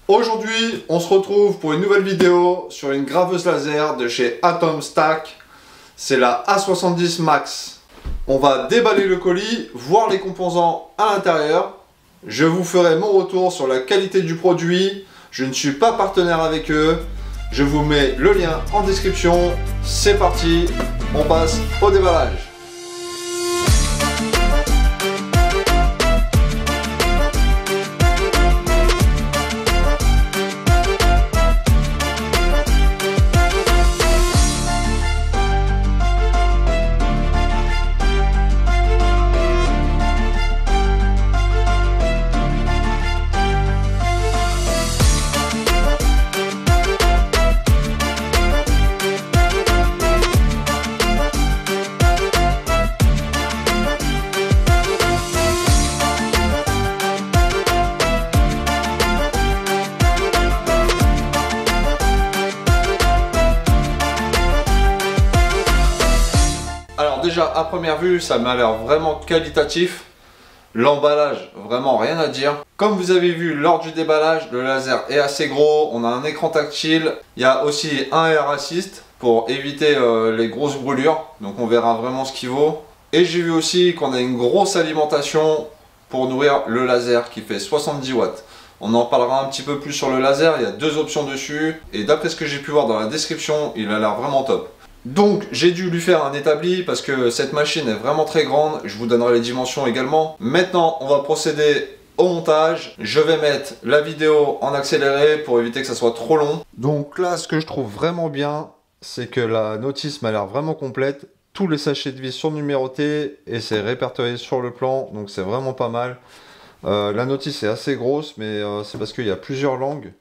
Aujourd'hui, on se retrouve pour une nouvelle vidéo sur une graveuse laser de chez Atomstack. C'est la A70 Max. On va déballer le colis, voir les composants à l'intérieur. Je vous ferai mon retour sur la qualité du produit. Je ne suis pas partenaire avec eux. Je vous mets le lien en description. C'est parti, on passe au déballage. Alors déjà à première vue ça m'a l'air vraiment qualitatif. L'emballage, vraiment rien à dire. Comme vous avez vu lors du déballage, le laser est assez gros. On a un écran tactile. Il y a aussi un air assist pour éviter les grosses brûlures. Donc on verra vraiment ce qu'il vaut. Et j'ai vu aussi qu'on a une grosse alimentation pour nourrir le laser qui fait 70 watts. On en parlera un petit peu plus sur le laser. Il y a deux options dessus. Et d'après ce que j'ai pu voir dans la description, il a l'air vraiment top. Donc j'ai dû lui faire un établi parce que cette machine est vraiment très grande, je vous donnerai les dimensions également. Maintenant on va procéder au montage, je vais mettre la vidéo en accéléré pour éviter que ça soit trop long. Donc là ce que je trouve vraiment bien, c'est que la notice m'a l'air vraiment complète. Tous les sachets de vis sont numérotés et c'est répertorié sur le plan, donc c'est vraiment pas mal. La notice est assez grosse mais c'est parce qu'il y a plusieurs langues.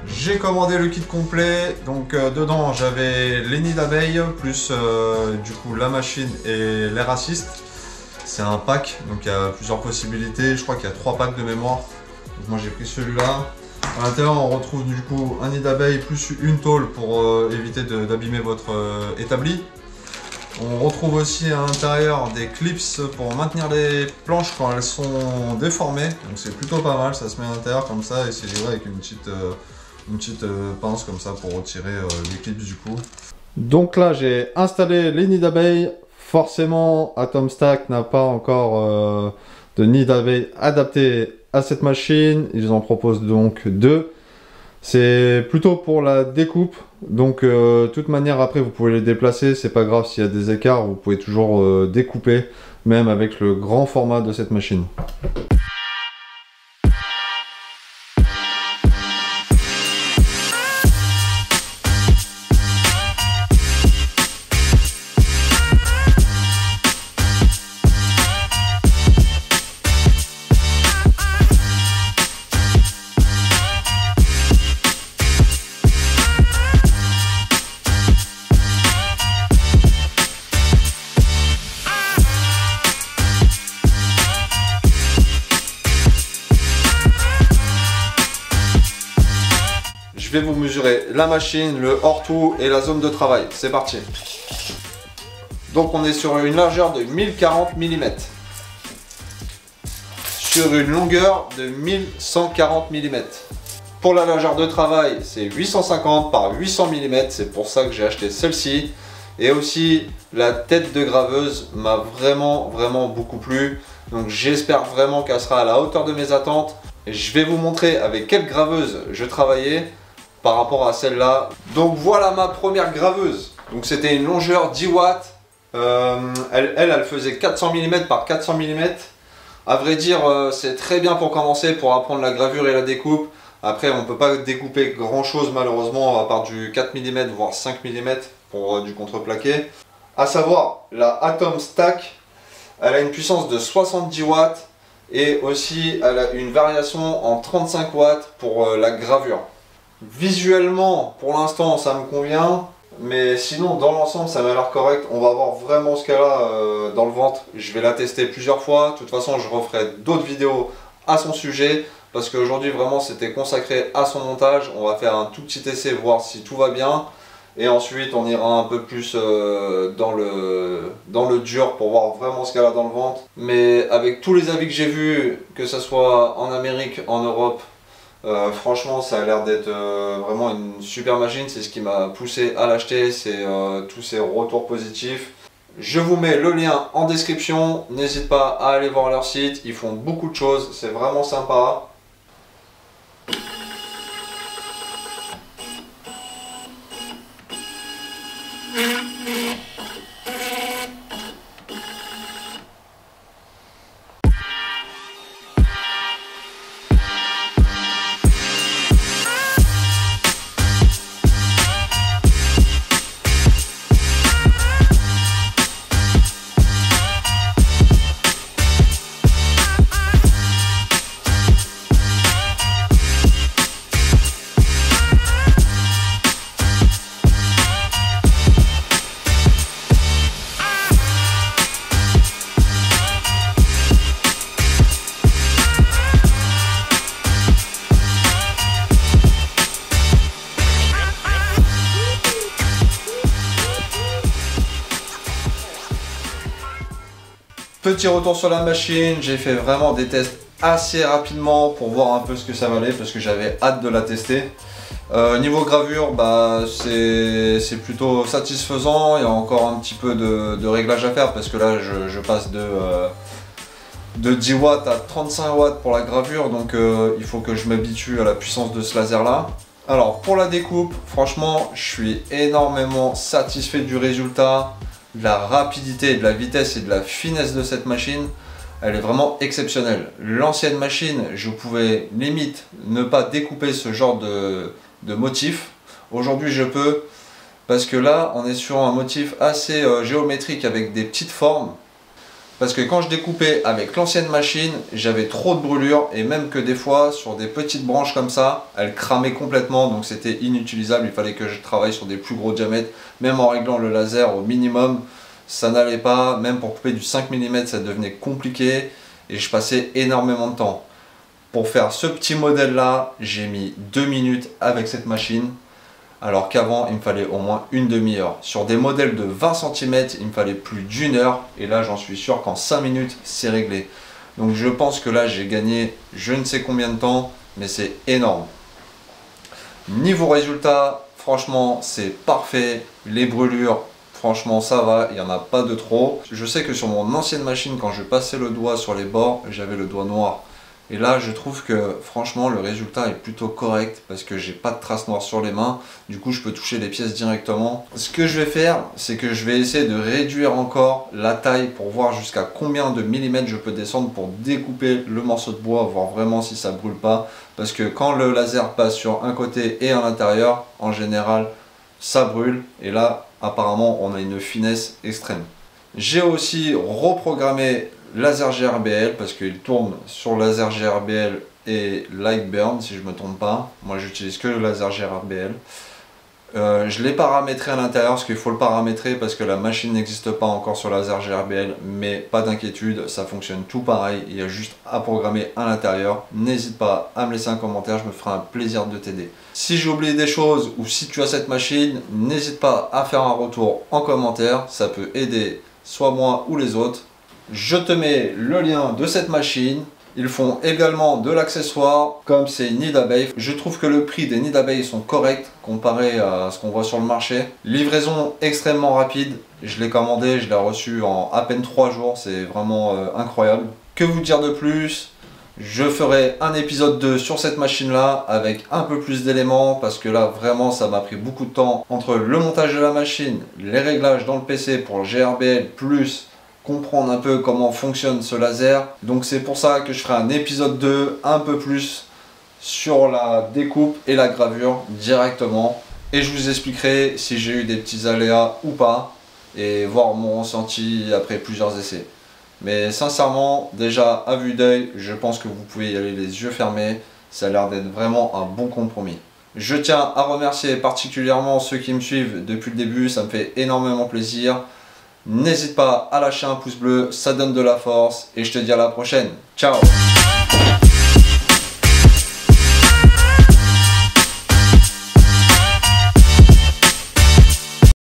J'ai commandé le kit complet, donc dedans j'avais les nids d'abeilles, plus du coup la machine et l'air assist. C'est un pack, donc il y a plusieurs possibilités, je crois qu'il y a 3 packs de mémoire. Donc moi j'ai pris celui-là. À l'intérieur on retrouve du coup un nid d'abeilles plus une tôle pour éviter d'abîmer votre établi. On retrouve aussi à l'intérieur des clips pour maintenir les planches quand elles sont déformées. Donc c'est plutôt pas mal, ça se met à l'intérieur comme ça et c'est livré avec une petite pince comme ça pour retirer les clips du coup. Donc là j'ai installé les nids d'abeilles. Forcément Atomstack n'a pas encore de nid d'abeilles adapté à cette machine. Ils en proposent donc 2. C'est plutôt pour la découpe. Donc de toute manière après vous pouvez les déplacer. C'est pas grave s'il y a des écarts. Vous pouvez toujours découper même avec le grand format de cette machine. Je vais vous mesurer la machine, le hors-tout et la zone de travail. C'est parti. Donc on est sur une largeur de 1040 mm. sur une longueur de 1140 mm. Pour la largeur de travail, c'est 850 par 800 mm, c'est pour ça que j'ai acheté celle-ci. Et aussi, la tête de graveuse m'a vraiment beaucoup plu. Donc j'espère vraiment qu'elle sera à la hauteur de mes attentes. Et je vais vous montrer avec quelle graveuse je travaillais par rapport à celle-là. Donc voilà ma première graveuse. Donc c'était une longeure 10 watts. Elle faisait 400 mm par 400 mm. À vrai dire, c'est très bien pour commencer, pour apprendre la gravure et la découpe. Après, on ne peut pas découper grand chose malheureusement, à part du 4 mm voire 5 mm pour du contreplaqué. À savoir, la Atom Stack, elle a une puissance de 70 watts et aussi elle a une variation en 35 watts pour la gravure. Visuellement, pour l'instant, ça me convient. Mais sinon, dans l'ensemble, ça m'a l'air correct. On va voir vraiment ce qu'elle a dans le ventre. Je vais la tester plusieurs fois. De toute façon, je referai d'autres vidéos à son sujet. Parce qu'aujourd'hui, vraiment, c'était consacré à son montage. On va faire un tout petit essai, voir si tout va bien. Et ensuite, on ira un peu plus dans le dur pour voir vraiment ce qu'elle a dans le ventre. Mais avec tous les avis que j'ai vus, que ce soit en Amérique, en Europe, franchement, ça a l'air d'être vraiment une super machine. C'est ce qui m'a poussé à l'acheter, c'est tous ces retours positifs. Je vous mets le lien en description. N'hésite pas à aller voir leur site. Ils font beaucoup de choses, c'est vraiment sympa. Petit retour sur la machine, j'ai fait vraiment des tests assez rapidement pour voir un peu ce que ça valait parce que j'avais hâte de la tester. Niveau gravure, bah, c'est plutôt satisfaisant, il y a encore un petit peu de réglage à faire parce que là je passe de 10 watts à 35 watts pour la gravure, donc il faut que je m'habitue à la puissance de ce laser là. Alors pour la découpe, franchement je suis énormément satisfait du résultat. De la rapidité, de la vitesse et de la finesse de cette machine, elle est vraiment exceptionnelle. L'ancienne machine, je pouvais limite ne pas découper ce genre de motif. Aujourd'hui je peux, parce que là on est sur un motif assez géométrique avec des petites formes. Parce que quand je découpais avec l'ancienne machine, j'avais trop de brûlures et même que des fois sur des petites branches comme ça, elles cramaient complètement, donc c'était inutilisable. Il fallait que je travaille sur des plus gros diamètres, même en réglant le laser au minimum, ça n'allait pas. Même pour couper du 5 mm, ça devenait compliqué et je passais énormément de temps. Pour faire ce petit modèle là, j'ai mis 2 minutes avec cette machine. Alors qu'avant, il me fallait au moins une demi-heure. Sur des modèles de 20 cm, il me fallait plus d'une heure. Et là, j'en suis sûr qu'en 5 minutes, c'est réglé. Donc je pense que là, j'ai gagné je ne sais combien de temps, mais c'est énorme. Niveau résultat, franchement, c'est parfait. Les brûlures, franchement, ça va. Il n'y en a pas de trop. Je sais que sur mon ancienne machine, quand je passais le doigt sur les bords, j'avais le doigt noir. Et là je trouve que franchement le résultat est plutôt correct parce que j'ai pas de traces noires sur les mains, du coup je peux toucher les pièces directement. Ce que je vais faire, c'est que je vais essayer de réduire encore la taille pour voir jusqu'à combien de millimètres je peux descendre pour découper le morceau de bois, voir vraiment si ça brûle pas. Parce que quand le laser passe sur un côté et à l'intérieur, en général ça brûle et là apparemment on a une finesse extrême. J'ai aussi reprogrammé laser GRBL parce qu'il tourne sur laser GRBL et Lightburn si je me trompe pas. Moi j'utilise que le laser GRBL. Je l'ai paramétré à l'intérieur parce qu'il faut le paramétrer parce que la machine n'existe pas encore sur laser GRBL, mais pas d'inquiétude, ça fonctionne tout pareil, il y a juste à programmer à l'intérieur. N'hésite pas à me laisser un commentaire, je me ferai un plaisir de t'aider. Si j'ai oublié des choses ou si tu as cette machine, n'hésite pas à faire un retour en commentaire, ça peut aider soit moi ou les autres. Je te mets le lien de cette machine Ils font également de l'accessoire, comme ces nids d'abeilles. Je trouve que le prix des nids d'abeilles sont corrects comparé à ce qu'on voit sur le marché. Livraison extrêmement rapide. Je l'ai commandé, je l'ai reçu en à peine 3 jours. C'est vraiment incroyable. Que vous dire de plus? Je ferai un épisode 2 sur cette machine là avec un peu plus d'éléments parce que là vraiment ça m'a pris beaucoup de temps entre le montage de la machine, les réglages dans le PC pour le GRBL plus comprendre un peu comment fonctionne ce laser. Donc c'est pour ça que je ferai un épisode 2 un peu plus sur la découpe et la gravure directement et je vous expliquerai si j'ai eu des petits aléas ou pas et voir mon ressenti après plusieurs essais. Mais sincèrement, déjà à vue d'œil, je pense que vous pouvez y aller les yeux fermés. Ça a l'air d'être vraiment un bon compromis. Je tiens à remercier particulièrement ceux qui me suivent depuis le début, ça me fait énormément plaisir. N'hésite pas à lâcher un pouce bleu, ça donne de la force et je te dis à la prochaine. Ciao!